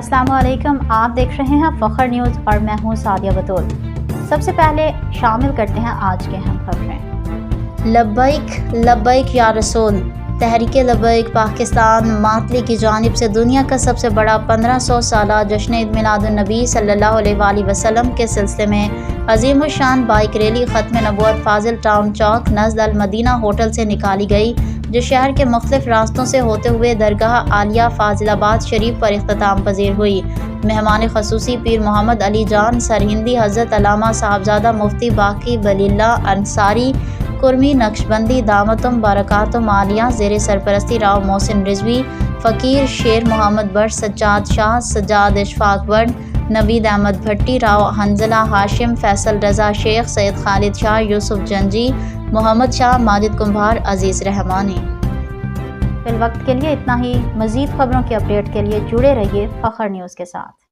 अस्सलाम वालेकुम, आप देख रहे हैं फ़ख्र न्यूज़ और मैं हूं सादिया बतूल। सबसे पहले शामिल करते हैं आज के अहम खबरें। लब्बैक लब्बैक या रसूल। तहरीक लब्बैक पाकिस्तान मातली की जानिब से दुनिया का सबसे बड़ा 1500 साला जश्न ईद मिलादुन्नबी सल्लल्लाहु अलैहि वसल्लम के सिलसिले में अज़ीमुश्शान बाइक रैली ख़त्म नबूवत फाजिल टाउन चौक नज़द अल मदीना होटल से निकाली गई, जो शहर के मुख्तलिफ रास्तों से होते हुए दरगाह आलिया फाजिलाबाद शरीफ पर इख्तिताम पजीर हुई। मेहमान खसूसी पीर मोहम्मद अली जान सरहिंदी हज़रत अल्लामा साहबजादा मुफ्ती बाकी वलील्ला अंसारी कुर्मी नक्शबंदी दामतुम बरकातुम आलिया ज़ेर सरपरस्ती राव मोहसिन रिजवी फ़कीर शेर मोहम्मद बट सज्जाद शाह सज्जाद इशफाक बट नवीद अहमद भट्टी राव हंजला हाशिम फैसल रज़ा शेख सैयद खालिद शाह यूसुफ जंजी मोहम्मद शाह माजिद कुम्भार अजीज़ रहमानी। फिल वक्त के लिए इतना ही। मज़ीद खबरों की अपडेट के लिए जुड़े रहिए फ़ख्र न्यूज़ के साथ।